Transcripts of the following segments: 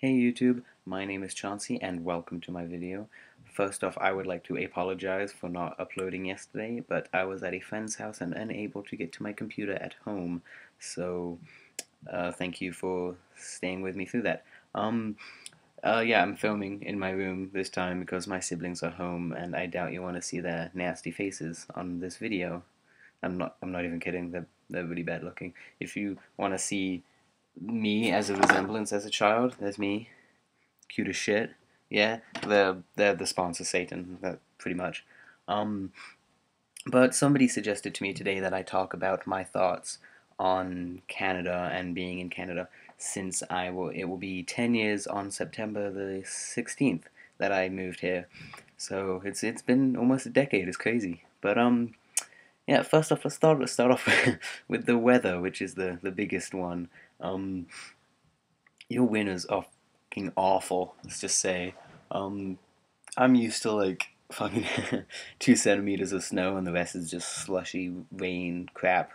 Hey YouTube, my name is Chauncey and welcome to my video. First off, I would like to apologize for not uploading yesterday, but I was at a friend's house and unable to get to my computer at home, so thank you for staying with me through that. Yeah, I'm filming in my room this time because my siblings are home and I doubt you want to see their nasty faces on this video. I'm not even kidding, they're really bad looking. If you want to see me as a resemblance as a child, there's me. Cute as shit. Yeah, they're the sponsor Satan, that pretty much. Um, but somebody suggested to me today that I talk about my thoughts on Canada and being in Canada since it will be 10 years on September the 16th that I moved here. So it's been almost a decade. It's crazy. But yeah, first off, let's start off with the weather, which is the biggest one. Um, your winters are fucking awful. Let's just say. Um, I'm used to like fucking 2 centimeters of snow, and the rest is just slushy rain crap,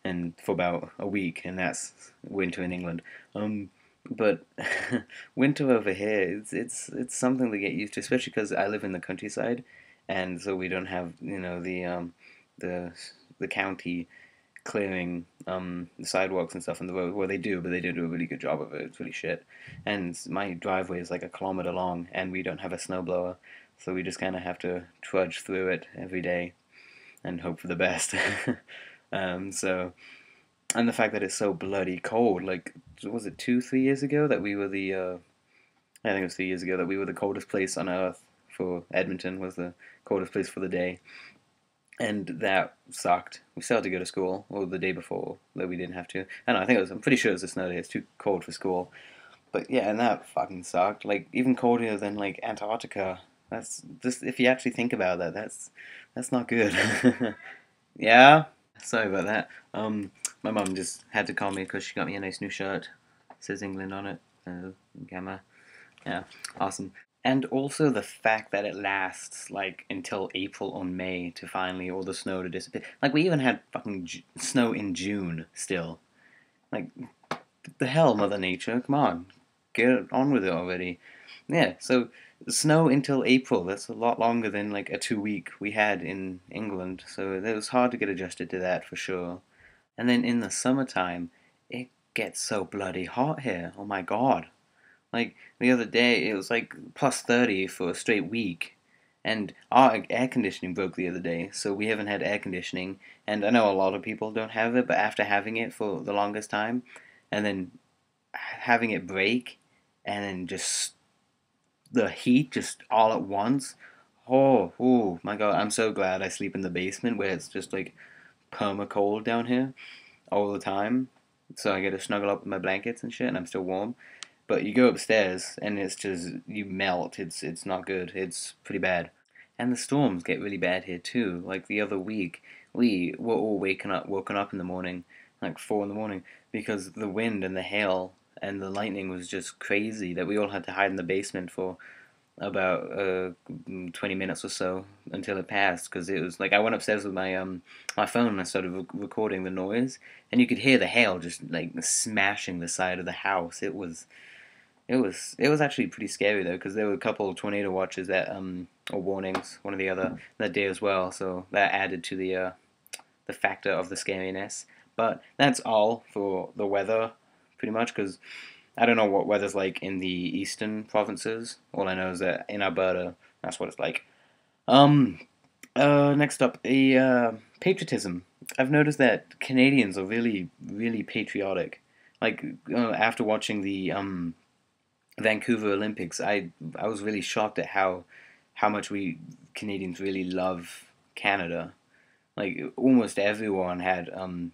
and for about a week, and that's winter in England. But winter over here, it's something to get used to, especially because I live in the countryside, and so we don't have the the county clearing the sidewalks and stuff on the road. Well, they do, but they don't do a really good job of it. It's really shit. And my driveway is like a kilometer long, and we don't have a snowblower, so we just kind of have to trudge through it every day and hope for the best. So, and the fact that it's so bloody cold, like, was it 2, 3 years ago that we were I think it was 3 years ago that we were the coldest place on earth for Edmonton was the coldest place for the day and that sucked. We still had to go to school, or the day before, though we didn't have to. I don't know, I'm pretty sure it was a snow day, it's too cold for school. But yeah, and that fucking sucked. Like, even colder than, like, Antarctica. That's, just, if you actually think about that, that's not good. Yeah? Sorry about that. My mum just had to call me because she got me a nice new shirt. It says England on it. Gamma. Yeah, awesome. And also the fact that it lasts like until April or May to finally all the snow to disappear. Like we even had fucking snow in June still. Like the hell, Mother Nature, come on, get on with it already. Yeah, so snow until April. That's a lot longer than like a 2 week we had in England. So it was hard to get adjusted to that for sure. And then in the summertime, it gets so bloody hot here. Oh my god. Like the other day, it was like plus 30 for a straight week, and our air conditioning broke the other day, so we haven't had air conditioning. And I know a lot of people don't have it, but after having it for the longest time, and then having it break, and then just the heat just all at once. Oh my god! I'm so glad I sleep in the basement where it's just like perma cold down here all the time, so I get to snuggle up with my blankets and shit, and I'm still warm. But you go upstairs and it's just you melt. It's not good. It's pretty bad. And the storms get really bad here too. Like the other week, we were all woken up in the morning, like 4 in the morning, because the wind and the hail and the lightning was just crazy. That we all had to hide in the basement for about 20 minutes or so until it passed. Because it was like I went upstairs with my phone and I started recording the noise, and you could hear the hail just like smashing the side of the house. It was actually pretty scary though, because there were a couple of tornado watches that or warnings, one or the other, that day as well. So that added to the factor of the scariness. But that's all for the weather, pretty much, because I don't know what weather's like in the eastern provinces. All I know is that in Alberta, that's what it's like. Um, Next up, patriotism. I've noticed that Canadians are really, really patriotic. Like after watching the Vancouver Olympics, I was really shocked at how much we Canadians really love Canada. Like almost everyone had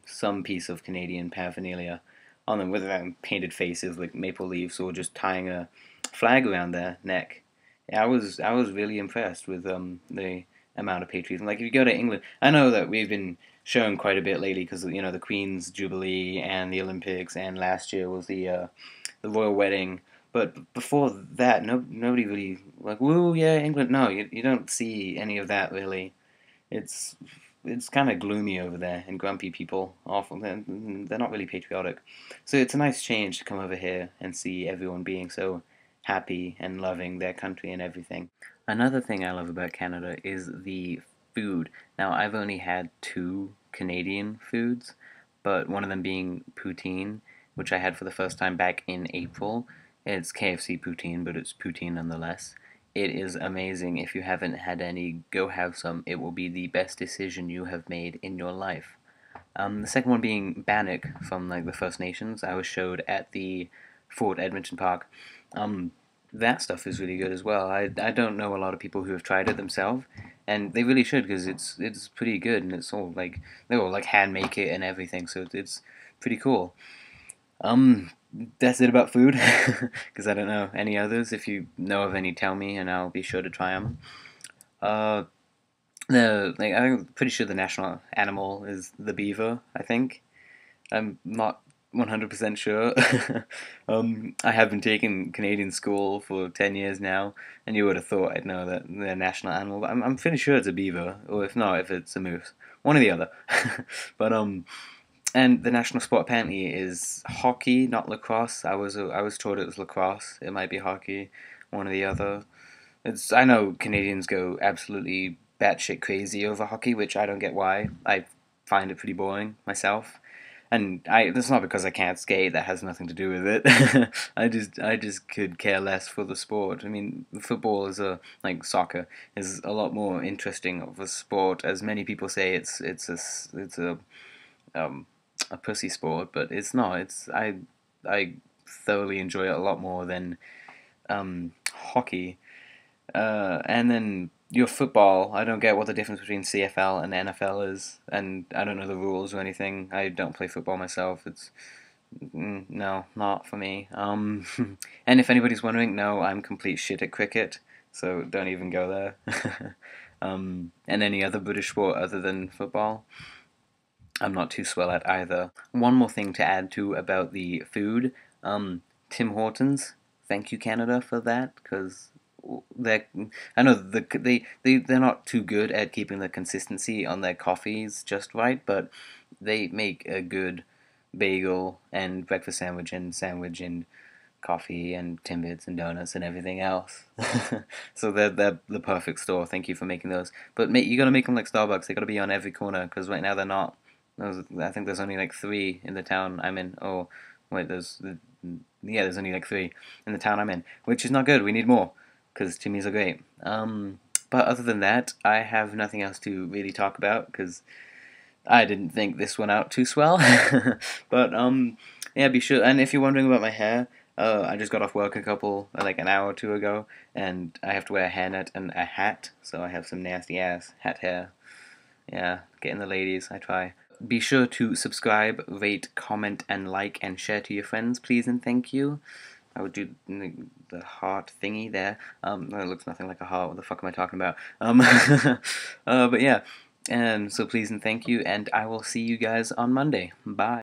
some piece of Canadian paraphernalia on them, whether that painted faces like maple leaves or just tying a flag around their neck. Yeah, I was really impressed with the amount of patriotism. Like if you go to England, I know that we've been shown quite a bit lately because the Queen's Jubilee and the Olympics, and last year was the royal wedding. But before that, nobody really like, woo, yeah, England. No, you don't see any of that really. It's it's kind of gloomy over there and grumpy people. Awful. They're not really patriotic. So it's a nice change to come over here and see everyone being so happy and loving their country and everything. Another thing I love about Canada is the food. Now, I've only had two Canadian foods, but one of them being poutine, which I had for the first time back in April. It's KFC poutine, but it's poutine nonetheless. It is amazing. If you haven't had any, go have some. It will be the best decision you have made in your life. The second one being Bannock from like the First Nations. I was showed at the Fort Edmonton Park. Um, that stuff is really good as well. I don't know a lot of people who have tried it themselves, and they really should because it's pretty good and it's all like they all like hand make it and everything, so it's pretty cool. Um, that's it about food because I don't know any others. If you know of any, tell me and I'll be sure to try them. Uh, the like I'm pretty sure the national animal is the beaver. I think I'm not 100% sure. I have been taking Canadian school for 10 years now, and you would have thought I'd know that their national animal, but I'm pretty sure it's a beaver, or if not, if it's a moose. One or the other. But, and the national sport apparently is hockey, not lacrosse. I was told it was lacrosse. It might be hockey, one or the other. I know Canadians go absolutely batshit crazy over hockey, which I don't get why. I find it pretty boring myself. And that's not because I can't skate, that has nothing to do with it. I just could care less for the sport. I mean, football is like soccer is a lot more interesting of a sport. As many people say it's um a pussy sport, but it's not. I thoroughly enjoy it a lot more than hockey. And then your football, I don't get what the difference between CFL and NFL is, and I don't know the rules or anything. I don't play football myself. No, not for me. And if anybody's wondering, no, I'm complete shit at cricket, so don't even go there. And any other British sport other than football, I'm not too swell at either. One more thing to add to about the food, Tim Hortons. Thank you, Canada, for that, because they I know they're not too good at keeping the consistency on their coffees just right, but they make a good bagel and breakfast sandwich and coffee and Timbits and donuts and everything else. So they're the perfect store. Thank you for making those. But mate, you gotta make them like Starbucks. They gotta be on every corner because right now they're not. I think there's only like three in the town I'm in. Oh, wait, there's only like three in the town I'm in, which is not good. We need more because Timmy's are great. But other than that, I have nothing else to really talk about because I didn't think this one out too swell. But yeah, be sure. And if you're wondering about my hair, I just got off work like an hour or two ago, and I have to wear a hairnet and a hat, so I have some nasty ass hat hair. Yeah, getting the ladies, I try. Be sure to subscribe, rate, comment, and like, and share to your friends, please and thank you. I would do the heart thingy there. That looks nothing like a heart. What the fuck am I talking about? But yeah, and so please and thank you, and I will see you guys on Monday. Bye.